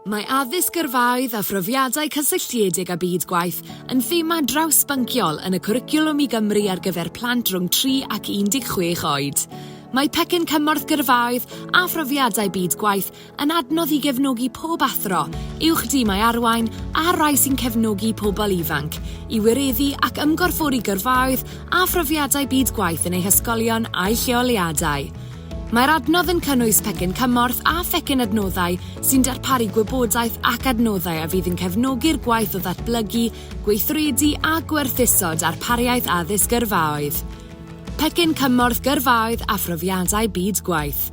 Mae addysg gyrfaoedd a phrofiadau cysylltiedig a byd gwaith yn thema drawsbynciol yn y cwricwlwm i Gymru ar gyfer plant rhwng 3 ac 16 oed. Mae pecyn cymorth gyrfaoedd a phrofiadau byd gwaith yn adnodd i gefnogi pob athro, uwchdimau arwain a rai sy'n cefnogi pobl ifanc, i wireddu ac ymgorffori gyrfaoedd a phrofiadau byd gwaith yn eu hysgolion a'i lleoliadau. Mae'r adnodd yn cynnwys pecyn cymorth a phecyn adnoddau sy'n darparu gwybodaeth ac adnoddau a fydd yn cefnogi'r gwaith o ddatblygu, gweithredu a gwerthuso darpariaeth addysg gyrfaoedd. Pecyn cymorth gyrfaoedd a phrofiadau byd gwaith.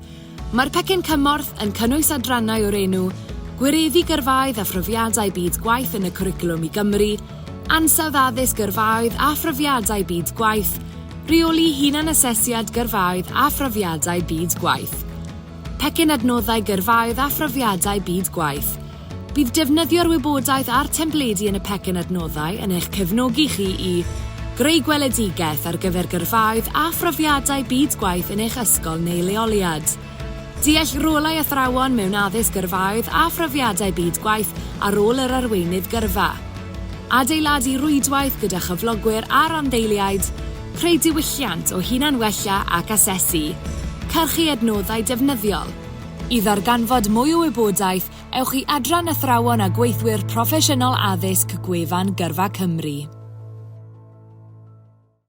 Mae'r pecyn cymorth yn cynnwys adrannau o'r enw Gwireddu gyrfaoedd a phrofiadau byd gwaith yn y cwricwlwm i Gymru, ansawdd addysg gyrfaoedd a phrofiadau byd gwaith, reoli hunan asesiad gyrfaoedd a phrofiadau byd gwaith. Pecyn adnoddau gyrfaoedd a phrofiadau byd gwaith. Bydd defnyddio'r wybodaeth a'r templedi yn y pecyn adnoddau yn eich cefnogi chi i greu gweledigaeth ar gyfer gyrfaoedd a phrofiadau byd gwaith yn eich ysgol neu leoliad. Deall rolau athrawon mewn addysg gyrfaoedd a phrofiadau byd gwaith ar ôl yr arweinydd gyrfa. Adeiladu rwydwaith gyda chyflogwyr a randdeiliaid, creu diwylliant o hunanwella ac asesu, cyrchu adnoddau defnyddiol. I ddarganfod mwy o wybodaeth, ewch i adran athrawon a gweithwyr proffesiynol addysg gwefan Gyrfa Cymru.